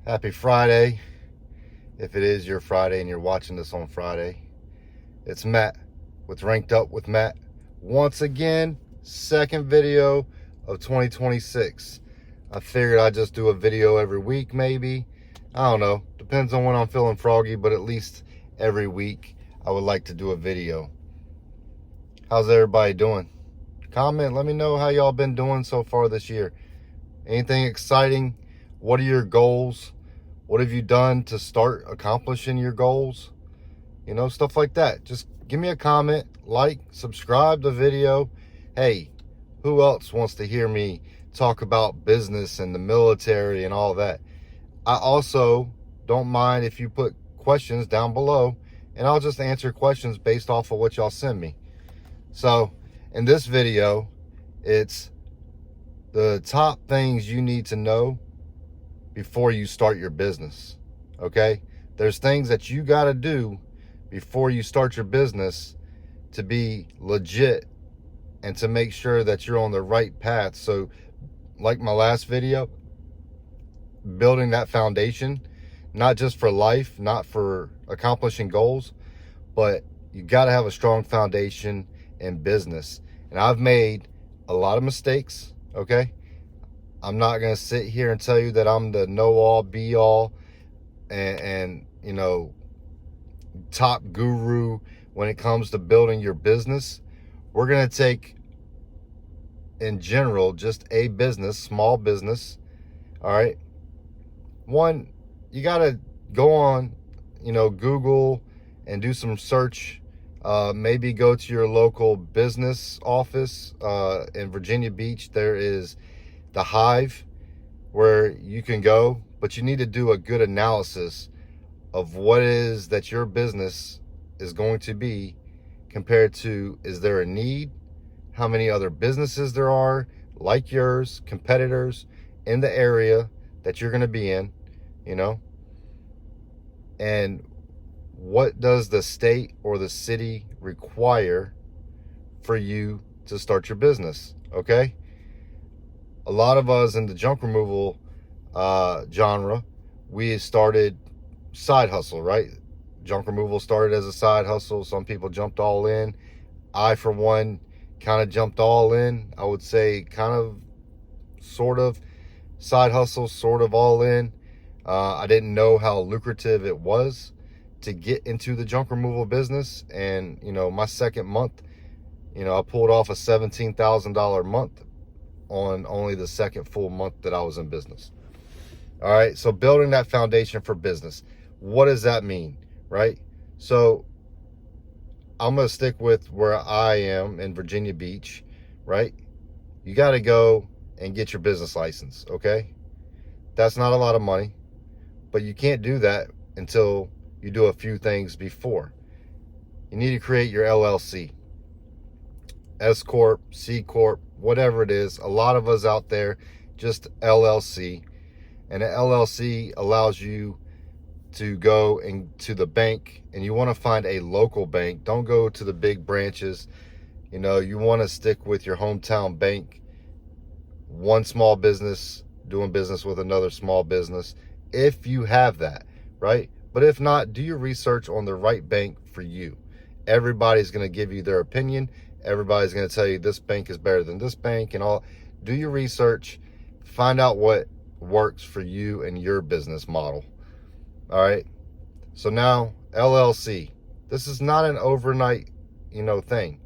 Happy Friday, if it is your Friday and you're watching this on Friday. It's Matt with Ranked Up with Matt. Once again, second video of 2026. I figured I'd just do a video every week, maybe. I don't know. Depends on when I'm feeling froggy, but at least every week I would like to do a video. How's everybody doing? Comment, let me know how y'all been doing so far this year. Anything exciting? What are your goals? What have you done to start accomplishing your goals? You know, stuff like that. Just give me a comment, like, subscribe to the video. Hey, who else wants to hear me talk about business and the military and all that? I also don't mind if you put questions down below, and I'll just answer questions based off of what y'all send me. So, in this video, it's the top things you need to know before you start your business. Okay? There's things that you got to do before you start your business to be legit and to make sure that you're on the right path. So, like my last video, building that foundation, not just for life, not for accomplishing goals, but you got to have a strong foundation in business. And I've made a lot of mistakes, okay? I'm not going to sit here and tell you that I'm the know-all, be-all, and you know, top guru when it comes to building your business. We're going to take, in general, just a business, small business, all right? One, you got to go on, Google and do some search. Maybe go to your local business office. In Virginia Beach, there is the Hive where you can go, but you need to do a good analysis of what it is that your business is going to be compared to, is there a need? How many other businesses there are like yours, competitors in the area that you're going to be in, and what does the state or the city require for you to start your business, okay? A lot of us in the junk removal genre, we started side hustle, right? Junk removal started as a side hustle. Some people jumped all in. I, for one, kind of jumped all in. I would say kind of, sort of side hustle, sort of all in. I didn't know how lucrative it was to get into the junk removal business. And, my second month, I pulled off a $17,000 month on only the second full month that I was in business. All right. So building that foundation for business, what does that mean? Right. So I'm going to stick with where I am in Virginia Beach, right? You got to go and get your business license. Okay. That's not a lot of money, but you can't do that until you do a few things before. You need to create your LLC, S Corp, C Corp, whatever it is. A lot of us out there just LLC, and an LLC allows you to go into the bank, and you want to find a local bank. Don't go to the big branches. You want to stick with your hometown bank. One small business doing business with another small business, if you have that, right? But if not, do your research on the right bank for you. Everybody's going to give you their opinion. Everybody's going to tell you this bank is better than this bank and all. Do your research. Find out what works for you and your business model. All right. So now LLC. This is not an overnight, thing.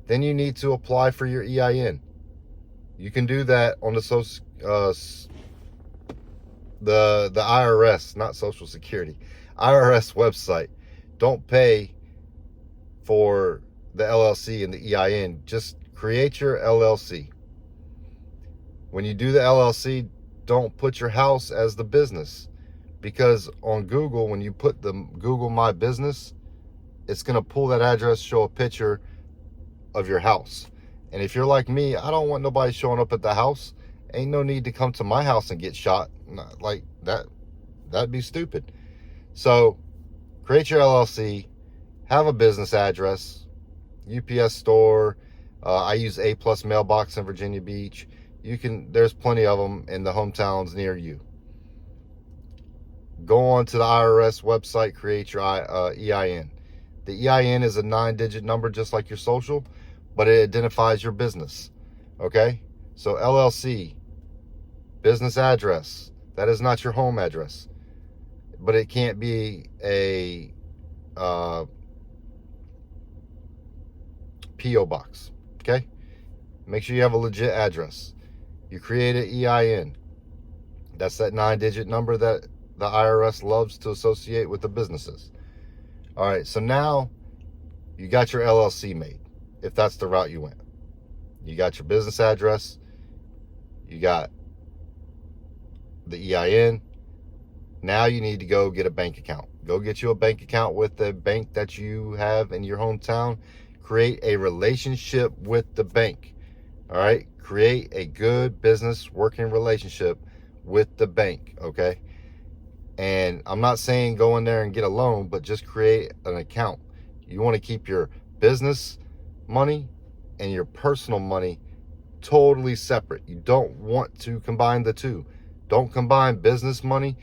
Then you need to apply for your EIN. You can do that on the IRS, not Social Security, IRS website. Don't pay for the LLC and the EIN. Just create your LLC. When you do the LLC, don't put your house as the business, because on Google, when you put the Google My Business, it's going to pull that address, show a picture of your house. And if you're like me, I don't want nobody showing up at the house. Ain't no need to come to my house and get shot like that. That'd be stupid. So create your LLC, have a business address, UPS store. I use A+ mailbox in Virginia Beach. There's plenty of them in the hometowns near you. go on to the IRS website, create your EIN. The EIN is a 9-digit number just like your social, but it identifies your business. Okay? So LLC, business address, that is not your home address, but it can't be a P.O. box. Okay? Make sure you have a legit address. You create an EIN. That's that 9-digit number that the IRS loves to associate with the businesses. All right, so now you got your LLC made, if that's the route you went. You got your business address. You got the EIN. Now you need to go get a bank account. Go get you a bank account with the bank that you have in your hometown. Create a relationship with the bank. All right? Create a good business working relationship with the bank, okay? And I'm not saying go in there and get a loan, but just create an account. You want to keep your business money and your personal money totally separate. You don't want to combine the two. Don't combine business money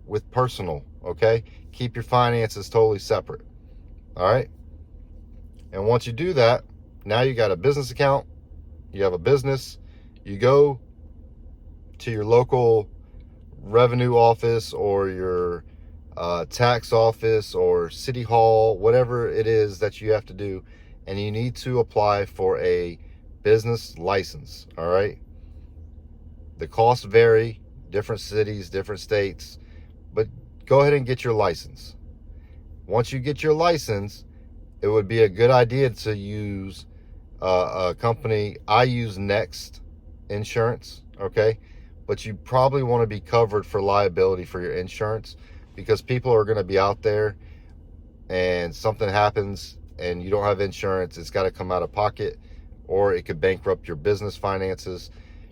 with personal, okay? Keep your finances totally separate, all right? And once you do that, now you got a business account, you have a business, you go to your local revenue office or your tax office or city hall, whatever it is that you have to do, and you need to apply for a business license, all right? The costs vary, different cities, different states, but go ahead and get your license. Once you get your license, it would be a good idea to use a company. I use Next Insurance, okay? But you probably want to be covered for liability for your insurance, because people are going to be out there and something happens and you don't have insurance. It's got to come out of pocket, or it could bankrupt your business finances.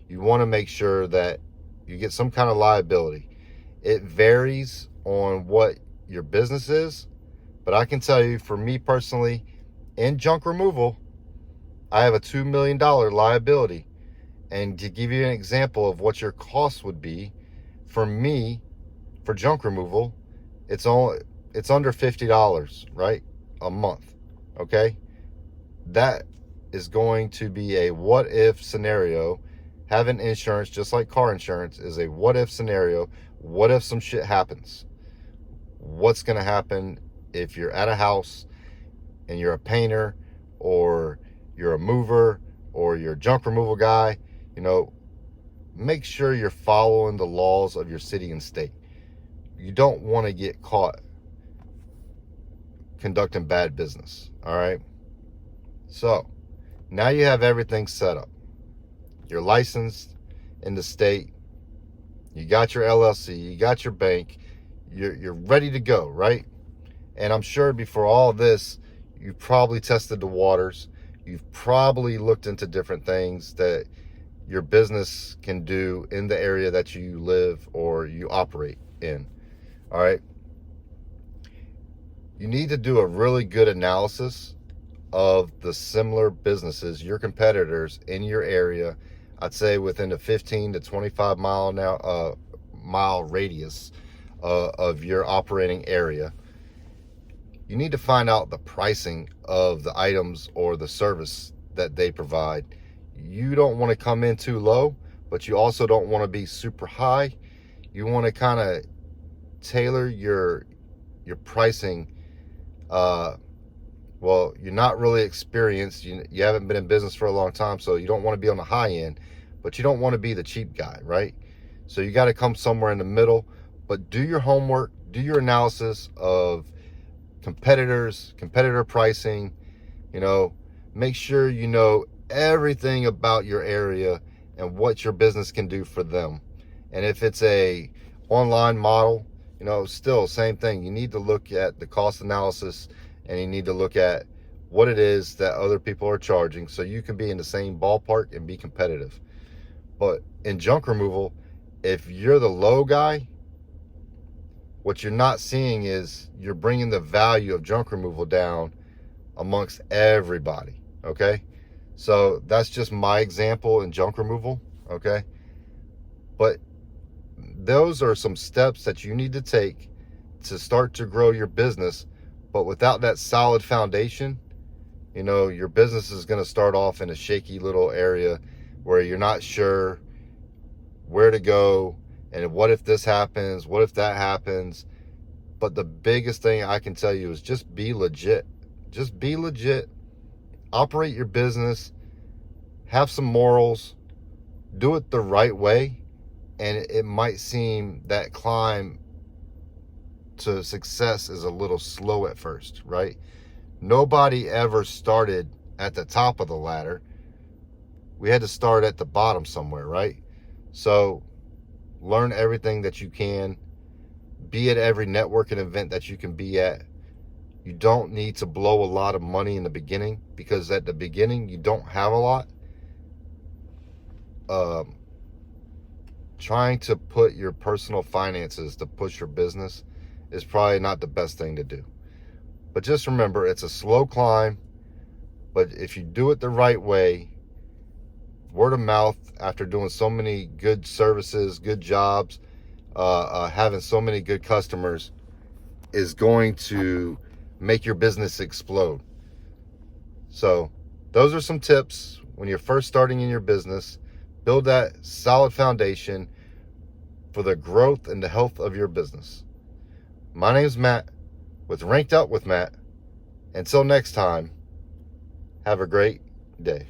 You want to make sure that you get some kind of liability. It varies on what your business is, but I can tell you, for me personally, in junk removal, I have a $2 million liability. And to give you an example of what your cost would be, for me, for junk removal, it's under $50, right? A month, okay? That is going to be a what if scenario. Having insurance, just like car insurance, is a what if scenario. What if some shit happens? What's going to happen if you're at a house and you're a painter, or you're a mover, or you're a junk removal guy? You know, make sure you're following the laws of your city and state. You don't want to get caught conducting bad business, all right? So, now you have everything set up. You're licensed in the state. You got your LLC. You got your bank. You're ready to go, right? And I'm sure before all this, you've probably tested the waters. You've probably looked into different things that your business can do in the area that you live or you operate in. All right. You need to do a really good analysis of the similar businesses, your competitors in your area. I'd say within a 15 to 25 mile radius of your operating area. You need to find out the pricing of the items or the service that they provide. You don't want to come in too low, but you also don't want to be super high. You want to kind of tailor your pricing. Well, you're not really experienced. You haven't been in business for a long time, so you don't want to be on the high end, but you don't want to be the cheap guy, right? So you got to come somewhere in the middle, but do your homework, do your analysis of competitors, competitor pricing, make sure you know everything about your area and what your business can do for them. And if it's a online model, still same thing. You need to look at the cost analysis, and you need to look at what it is that other people are charging, so you can be in the same ballpark and be competitive. But in junk removal, if you're the low guy, what you're not seeing is you're bringing the value of junk removal down amongst everybody, okay? So that's just my example in junk removal, okay? But those are some steps that you need to take to start to grow your business. But without that solid foundation, you know, your business is going to start off in a shaky little area where you're not sure where to go, and what if this happens, what if that happens. But the biggest thing I can tell you is just be legit. Just be legit. Operate your business. Have some morals. Do it the right way. And it might seem that climb to success is a little slow at first, right? Nobody ever started at the top of the ladder. We had to start at the bottom somewhere, right? So learn everything that you can. Be at every networking event that you can be at. You don't need to blow a lot of money in the beginning, because at the beginning you don't have a lot. Trying to put your personal finances to push your business is probably not the best thing to do. But just remember, it's a slow climb. But if you do it the right way, word of mouth, after doing so many good services, good jobs, having so many good customers, is going to make your business explode. So those are some tips when you're first starting in your business. Build that solid foundation for the growth and the health of your business. My name's Matt with Ranked Up with Matt. Until next time, have a great day.